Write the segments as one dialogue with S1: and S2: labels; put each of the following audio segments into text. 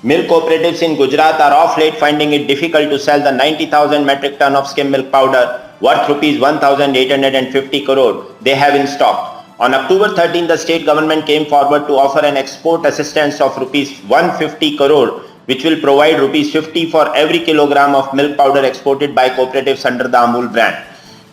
S1: Milk cooperatives in Gujarat are of late finding it difficult to sell the 90,000 metric ton of skim milk powder worth rupees 1,850 crore they have in stock. On October 13, the state government came forward to offer an export assistance of rupees 150 crore, which will provide rupees 50 for every kilogram of milk powder exported by cooperatives under the Amul brand.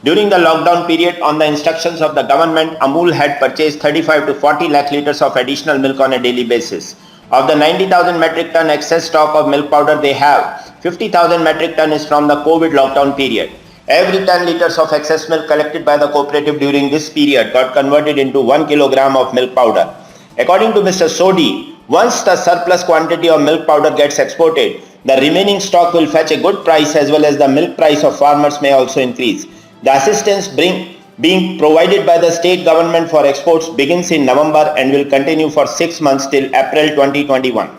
S1: During the lockdown period, on the instructions of the government, Amul had purchased 35 to 40 lakh liters of additional milk on a daily basis. Of the 90,000 metric ton excess stock of milk powder they have, 50,000 metric ton is from the COVID lockdown period. Every 10 liters of excess milk collected by the cooperative during this period got converted into 1 kilogram of milk powder. According to Mr. Sodhi, once the surplus quantity of milk powder gets exported, the remaining stock will fetch a good price as well as the milk price of farmers may also increase. The assistance being provided by the state government for exports begins in November and will continue for 6 months till April 2021.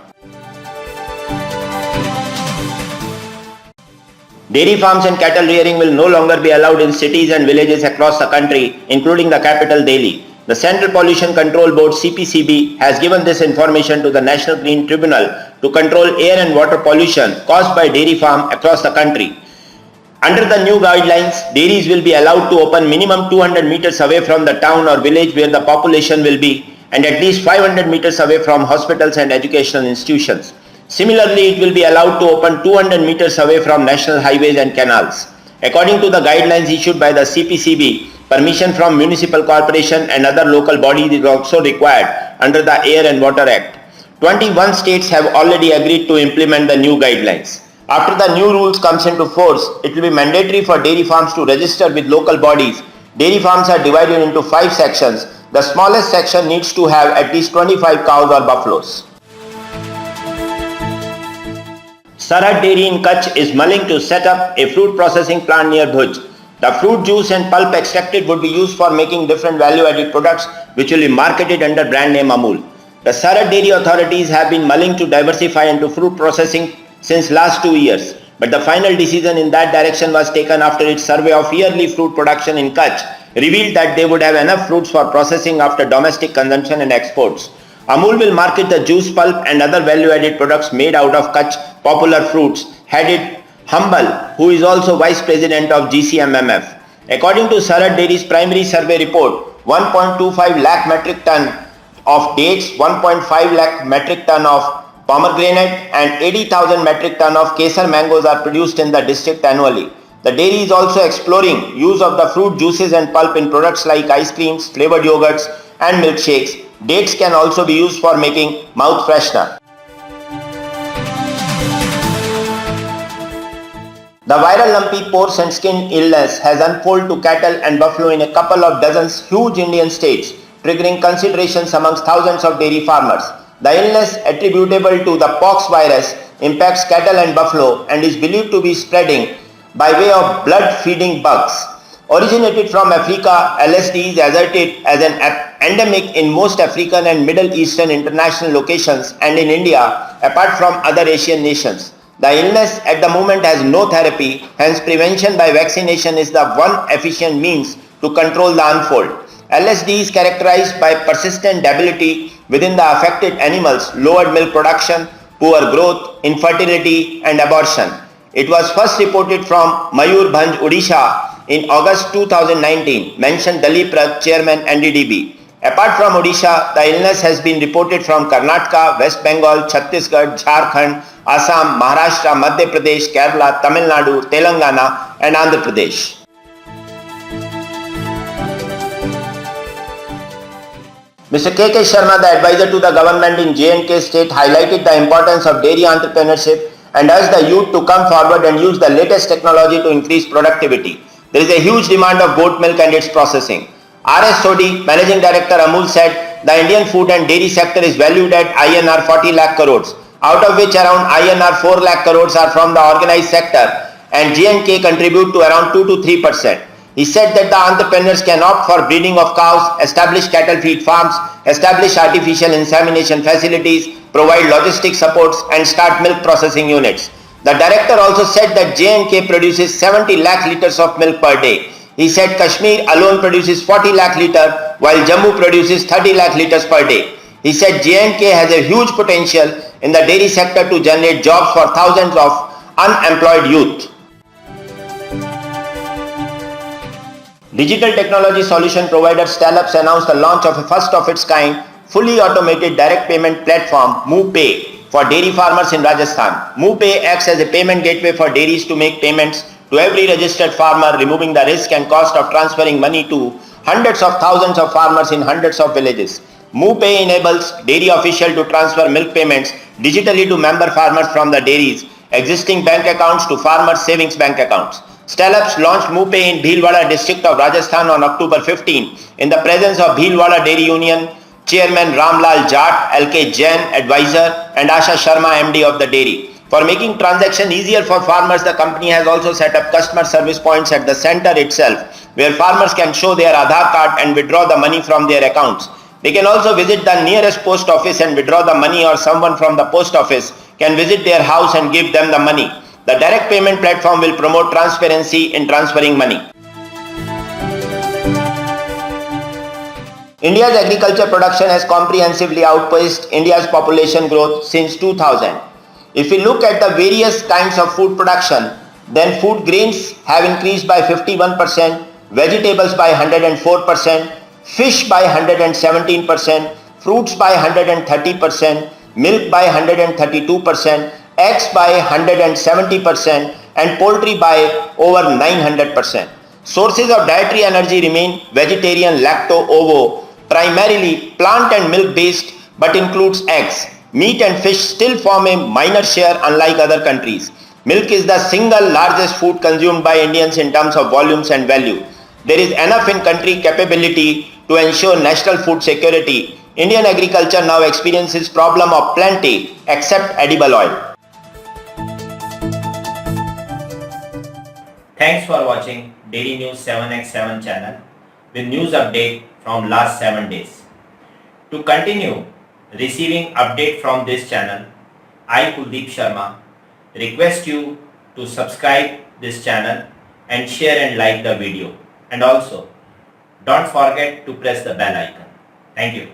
S1: Dairy farms and cattle rearing will no longer be allowed in cities and villages across the country, including the capital Delhi. The Central Pollution Control Board (CPCB) has given this information to the National Green Tribunal to control air and water pollution caused by dairy farm across the country. Under the new guidelines, dairies will be allowed to open minimum 200 meters away from the town or village where the population will be and at least 500 meters away from hospitals and educational institutions. Similarly, it will be allowed to open 200 meters away from national highways and canals. According to the guidelines issued by the CPCB, permission from municipal corporation and other local bodies is also required under the Air and Water Act. 21 states have already agreed to implement the new guidelines. After the new rules comes into force, it will be mandatory for dairy farms to register with local bodies. Dairy farms are divided into 5 sections. The smallest section needs to have at least 25 cows or buffaloes. Sarhad Dairy in Kutch is mulling to set up a fruit processing plant near Bhuj. The fruit juice and pulp extracted would be used for making different value-added products which will be marketed under brand name Amul. The Sarhad Dairy authorities have been mulling to diversify into fruit processing since last 2 years, but the final decision in that direction was taken after its survey of yearly fruit production in Kutch revealed that they would have enough fruits for processing after domestic consumption and exports. Amul will market the juice pulp and other value-added products made out of Kutch popular fruits, headed Humble, who is also Vice President of GCMMF. According to Sarhad Dairy's primary survey report, 1.25 lakh metric ton of dates, 1.5 lakh metric ton of pomegranate and 80,000 metric ton of kesar mangoes are produced in the district annually. The dairy is also exploring use of the fruit juices and pulp in products like ice creams, flavored yogurts and milkshakes. Dates can also be used for making mouth freshener. The viral lumpy pores and skin illness has unfolded to cattle and buffalo in a couple of dozens huge Indian states, triggering considerations amongst thousands of dairy farmers. The illness, attributable to the pox virus, impacts cattle and buffalo and is believed to be spreading by way of blood-feeding bugs. Originated from Africa, LSD is asserted as an endemic in most African and Middle Eastern international locations and in India, apart from other Asian nations. The illness at the moment has no therapy, hence prevention by vaccination is the one efficient means to control the unfold. LSD is characterized by persistent debility within the affected animals, lowered milk production, poor growth, infertility and abortion. It was first reported from Mayurbhanj, Odisha in August 2019, mentioned Dalip Rath, Chairman NDDB. Apart from Odisha, the illness has been reported from Karnataka, West Bengal, Chhattisgarh, Jharkhand, Assam, Maharashtra, Madhya Pradesh, Kerala, Tamil Nadu, Telangana and Andhra Pradesh. Mr. K.K. Sharma, the advisor to the government in J&K state, highlighted the importance of dairy entrepreneurship and urged the youth to come forward and use the latest technology to increase productivity. There is a huge demand of goat milk and its processing. R.S. Sodhi, Managing Director Amul, said the Indian food and dairy sector is valued at INR 40 lakh crores, out of which around INR 4 lakh crores are from the organized sector and J&K contribute to around 2 to 3%. He said that the entrepreneurs can opt for breeding of cows, establish cattle feed farms, establish artificial insemination facilities, provide logistics supports and start milk processing units. The director also said that J&K produces 70 lakh liters of milk per day. He said Kashmir alone produces 40 lakh litre while Jammu produces 30 lakh litres per day. He said J&K has a huge potential in the dairy sector to generate jobs for thousands of unemployed youth. Digital technology solution provider Stallops announced the launch of a first of its kind fully automated direct payment platform MooPay for dairy farmers in Rajasthan. MooPay acts as a payment gateway for dairies to make payments to every registered farmer, removing the risk and cost of transferring money to hundreds of thousands of farmers in hundreds of villages. MooPay enables dairy officials to transfer milk payments digitally to member farmers from the dairies' existing bank accounts to farmers' savings bank accounts. Stallops launched MooPay in Bhilwara district of Rajasthan on October 15 in the presence of Bhilwara Dairy Union Chairman Ramlal Jat, LK Jain, advisor, and Asha Sharma, MD of the dairy. For making transaction easier for farmers, the company has also set up customer service points at the center itself, where farmers can show their Aadhaar card and withdraw the money from their accounts. They can also visit the nearest post office and withdraw the money, or someone from the post office can visit their house and give them the money. The direct payment platform will promote transparency in transferring money. India's agriculture production has comprehensively outpaced India's population growth since 2000. If we look at the various kinds of food production, then food grains have increased by 51%, vegetables by 104%, fish by 117%, fruits by 130%, milk by 132%, eggs by 170%, and poultry by over 900%. Sources of dietary energy remain vegetarian lacto-ovo, primarily plant and milk based, but includes eggs. Meat and fish still form a minor share unlike other countries. Milk is the single largest food consumed by Indians in terms of volumes and value. There is enough in country capability to ensure national food security. Indian agriculture now experiences problem of plenty except edible oil.
S2: Thanks for watching Daily News 7x7 channel with news update from last 7 days. To continue receiving update from this channel, I Kuldeep Sharma request you to subscribe this channel and share and like the video, and also don't forget to press the bell icon. Thank you.